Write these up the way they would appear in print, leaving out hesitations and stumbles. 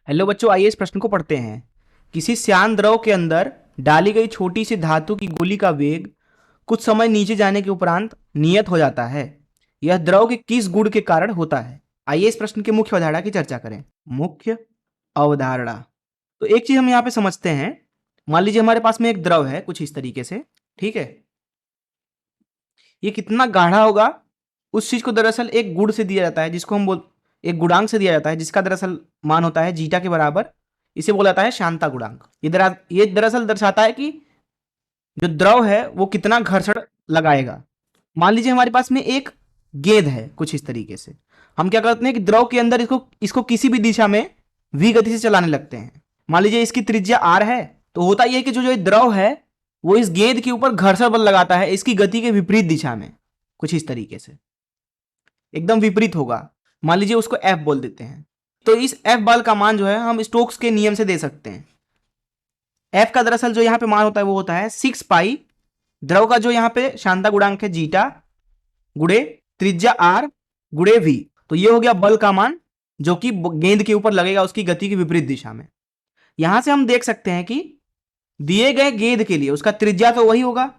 Hello बच्चों, आइए इस प्रश्न को पढ़ते हैं। किसी श्यान द्रव के अंदर डाली गई छोटी सी धातु की गोली का वेग कुछ समय नीचे जाने के उपरांत नियत हो जाता है। यह द्रव के किस गुण के कारण होता है? आइए इस प्रश्न की मुख्य अवधारणा की चर्चा करें। मुख्य अवधारणा। तो एक चीज हम यहाँ पे समझते हैं। मान लीजिए हमारे पास में एक द्रव है कुछ इस तरीके से, ठीक है। ये कितना गाढ़ा होगा उस चीज को दरअसल एक गुण से दिया जाता है, जिसको हम बोल एक गुणांक से दिया जाता है, जिसका दरअसल मान होता है जीटा के बराबर। इसे बोला जाता है शांता गुणांक। ये दरअसल दर्शाता है कि जो द्रव है वो कितना घर्षण लगाएगा। मान लीजिए हमारे पास में एक गेंद है कुछ इस तरीके से। हम क्या करते हैं कि द्रव के अंदर इसको इसको किसी भी दिशा में v गति से चलाने लगते हैं। मान लीजिए इसकी त्रिज्या r है, तो होता यह है कि जो जो द्रव है वो इस गेंद के ऊपर घर्षण बल लगाता है इसकी गति के विपरीत दिशा में, कुछ इस तरीके से एकदम विपरीत होगा। मान लीजिए उसको F बोल देते हैं। तो इस F बल का मान जो है हम स्टोक्स के नियम से दे सकते हैं। F का दरअसल जो यहाँ पे मान होता है वो होता है 6 पाई द्रव का जो यहाँ पे शांता गुणांक है जीटा गुणे त्रिज्या r गुणे v। तो ये हो गया बल का मान जो कि गेंद के ऊपर लगेगा उसकी गति की विपरीत दिशा में। यहां से हम देख सकते हैं कि दिए गए गेंद के लिए उसका त्रिज्या तो वही होगा,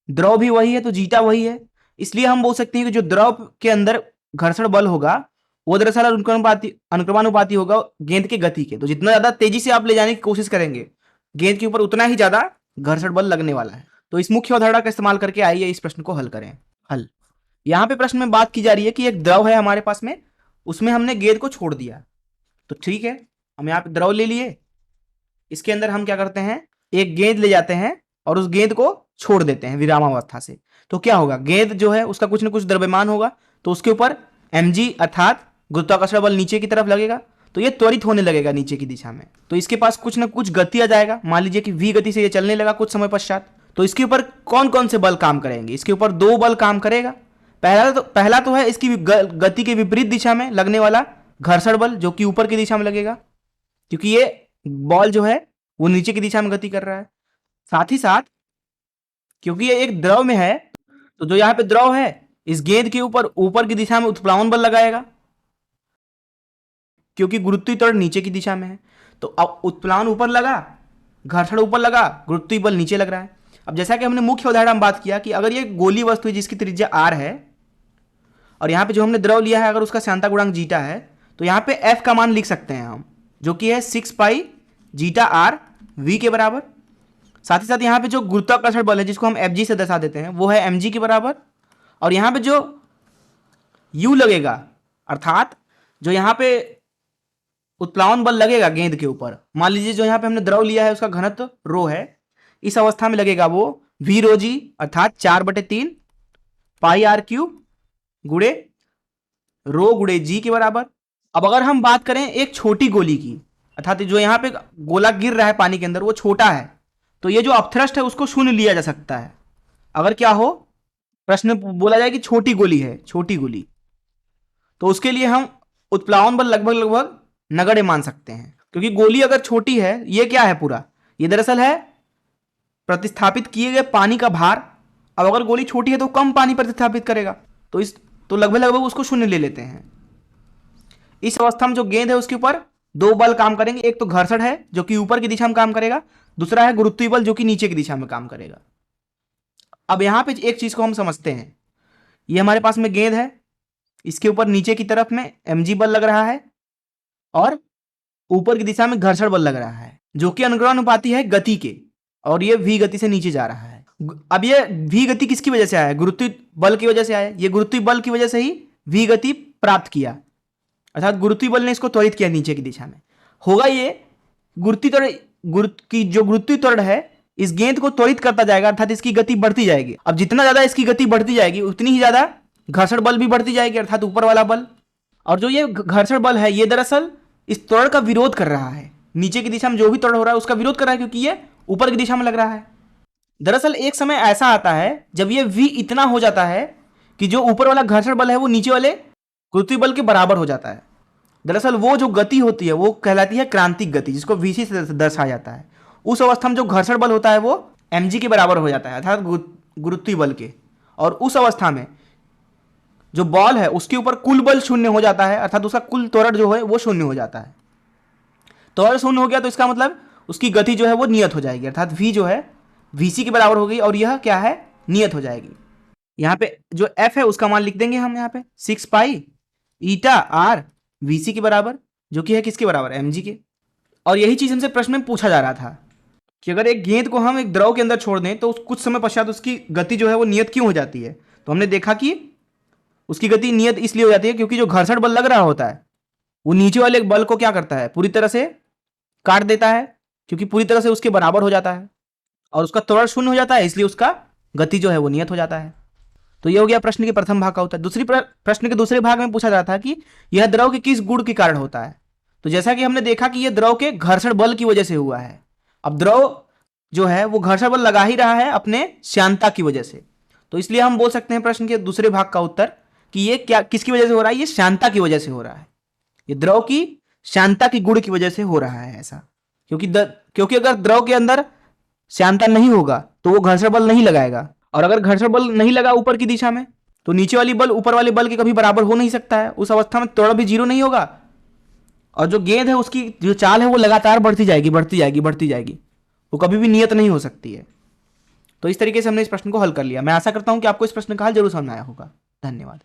द्रव भी वही है, तो जीटा वही है। इसलिए हम बोल सकते हैं कि जो द्रव के अंदर घर्षण बल होगा वो दरअसल अनुक्रमानुपाती होगा गेंद की गति के। तो जितना ज्यादा तेजी से आप ले जाने की कोशिश करेंगे गेंद के ऊपर उतना ही ज्यादा घर्षण बल लगने वाला है। तो इस मुख्य अवधारणा का इस्तेमाल करके आइए इस प्रश्न को हल करें। हल। यहाँ पे प्रश्न में बात की जा रही है कि एक द्रव है हमारे पास में, उसमें हमने गेंद को छोड़ दिया। तो ठीक है, हम यहाँ पे द्रव ले लिए, इसके अंदर हम क्या करते हैं एक गेंद ले जाते हैं और उस गेंद को छोड़ देते हैं विरामावस्था से। तो क्या होगा, गेंद जो है उसका कुछ ना कुछ द्रव्यमान होगा, तो उसके ऊपर mg अर्थात गुरुत्वाकर्षण बल नीचे की तरफ लगेगा, तो ये त्वरित होने लगेगा नीचे की दिशा में। तो इसके पास कुछ ना कुछ गति आ जाएगा। मान लीजिए कि v गति से ये चलने लगा कुछ समय पश्चात। तो इसके ऊपर कौन कौन से बल काम करेंगे? इसके ऊपर दो बल काम करेगा। पहला तो है इसकी गति के विपरीत दिशा में लगने वाला घर्षण बल, जो कि ऊपर की दिशा में लगेगा, क्योंकि ये बॉल जो है वो नीचे की दिशा में गति कर रहा है। साथ ही साथ क्योंकि ये एक द्रव में है, तो जो यहाँ पे द्रव है इस गेंद के ऊपर की दिशा में उत्प्लावन बल लगाएगा, क्योंकि गुरुत्वीय त्वरण नीचे की दिशा में है। तो अब उत्प्लावन ऊपर लगा, घर्षण ऊपर लगा, गुरुत्वीय बल नीचे लग रहा है। अब जैसा कि हमने मुख्य उदाहरण में बात किया कि अगर ये गोली वस्तु है जिसकी त्रिज्या r है और यहाँ पे जो हमने द्रव लिया है अगर उसका श्यानता गुणांक जीटा है, तो यहाँ पे F का मान लिख सकते हैं हम, जो कि है 6 पाई जीटा r v के बराबर। साथ ही साथ यहाँ पे जो गुरुत्वाकर्षण बल है जिसको हम Fg से दर्शा देते हैं वो है mg के बराबर। और यहाँ पे जो u लगेगा अर्थात जो यहाँ पे उत्प्लावन बल लगेगा गेंद के ऊपर, मान लीजिए जो यहाँ पे हमने द्रव लिया है उसका घनत्व रो है, इस अवस्था में लगेगा वो v रो जी अर्थात 4/3 पाई r क्यूब गुणे रो गुणे जी के बराबर। अब अगर हम बात करें एक छोटी गोली की, अर्थात जो यहाँ पे गोला गिर रहा है पानी के अंदर वो छोटा है, तो ये जो अपथ्रस्ट है उसको शून्य लिया जा सकता है। अगर क्या हो, प्रश्न बोला जाए कि छोटी गोली है, छोटी गोली, तो उसके लिए हम उत्प्लावन बल लगभग लगभग नगण्य मान सकते हैं, क्योंकि गोली अगर छोटी है, ये क्या है पूरा, ये दरअसल है प्रतिस्थापित किए गए पानी का भार। अब अगर गोली छोटी है तो कम पानी प्रतिस्थापित करेगा, तो लगभग लगभग उसको शून्य ले लेते हैं। इस अवस्था में जो गेंद है उसके ऊपर दो बल काम करेंगे, एक तो घर्षण है जो कि ऊपर की दिशा में काम करेगा, दूसरा है गुरुत्वीय बल जो कि नीचे की दिशा में काम करेगा। अब यहां पे एक चीज को हम समझते हैं, ये हमारे पास में गेंद है, इसके ऊपर नीचे की तरफ में mg बल लग रहा है और ऊपर की दिशा में घर्षण बल लग रहा है, जो कि अनुक्रमानुपाती है गति के, और ये v गति से नीचे जा रहा है। अब ये v गति किसकी वजह से आया है? गुरुत्वीय बल की वजह से आया। ये गुरुत्वीय बल की वजह से ही v गति प्राप्त किया, अर्थात गुरुत्वीय बल ने इसको त्वरित किया नीचे की दिशा में। होगा ये गुरुत्वीय त्वरण है इस गेंद को त्वरित करता जाएगा, अर्थात इसकी गति बढ़ती जाएगी। अब जितना ज्यादा इसकी गति बढ़ती जाएगी उतनी ही ज्यादा घर्षण बल भी बढ़ती जाएगी, अर्थात ऊपर वाला बल। और जो ये घर्षण बल है ये दरअसल इस त्वरण का विरोध कर रहा है, नीचे की दिशा में जो भी त्वरण हो रहा है उसका विरोध कर रहा है, क्योंकि ये ऊपर की दिशा में लग रहा है। दरअसल एक समय ऐसा आता है जब ये v इतना हो जाता है कि जो ऊपर वाला घर्षण बल है वो नीचे वाले गुरुत्वीय बल के बराबर हो जाता है। दरअसल वो जो गति होती है वो कहलाती है क्रांतिक गति, जिसको vc से दर्शाया जाता है। उस अवस्था में जो घर्षण बल होता है वो mg के बराबर हो जाता है, अर्थात गुरुत्वीय बल के। और उस अवस्था में जो बॉल है उसके ऊपर कुल बल शून्य हो जाता है, अर्थात उसका कुल त्वरण जो है वो शून्य हो जाता है। त्वरण शून्य हो गया तो इसका मतलब उसकी गति जो है वो नियत हो जाएगी, अर्थात v जो है vc के बराबर हो गई और यह क्या है, नियत हो जाएगी। यहाँ पे जो f है उसका मान लिख देंगे हम यहाँ पे 6 पाई ईटा आर vc के बराबर, जो कि है किसके बराबर, mg के। और यही चीज हमसे प्रश्न में पूछा जा रहा था कि अगर एक गेंद को हम एक द्रव के अंदर छोड़ दें तो कुछ समय पश्चात उसकी गति जो है वो नियत क्यों हो जाती है। तो हमने देखा कि उसकी गति नियत इसलिए हो जाती है क्योंकि जो घर्षण बल लग रहा होता है वो नीचे वाले बल को क्या करता है, पूरी तरह से काट देता है, क्योंकि पूरी तरह से उसके बराबर हो जाता है और उसका त्वरण शून्य हो जाता है, इसलिए उसका गति जो है वो नियत हो जाता है। तो ये हो गया प्रश्न के प्रथम भाग का उत्तर। प्रश्न के दूसरे भाग में पूछा जा रहा था कि यह द्रव के किस गुण के कारण होता है। तो जैसा कि हमने देखा कि यह द्रव के घर्षण बल की वजह से हुआ है। अब द्रव जो है वो घर्षण बल लगा ही रहा है अपने श्यानता की वजह से, तो इसलिए हम बोल सकते हैं प्रश्न के दूसरे भाग का उत्तर कि ये क्या किसकी वजह से हो रहा है, ये श्यानता की वजह से हो रहा है, ये द्रव की श्यानता की गुण की वजह से हो रहा है ऐसा। क्योंकि अगर द्रव के अंदर श्यानता नहीं होगा तो वो घर्षण बल नहीं लगाएगा, और अगर घर्षण बल नहीं लगा ऊपर की दिशा में तो नीचे वाली बल ऊपर वाले बल के कभी बराबर हो नहीं सकता है। उस अवस्था में त्वरण भी जीरो नहीं होगा और जो गेंद है उसकी जो चाल है वो लगातार बढ़ती जाएगी बढ़ती जाएगी बढ़ती जाएगी, वो कभी भी नियत नहीं हो सकती है। तो इस तरीके से हमने इस प्रश्न को हल कर लिया। मैं आशा करता हूं कि आपको इस प्रश्न का हल जरूर समझ में आया होगा। धन्यवाद।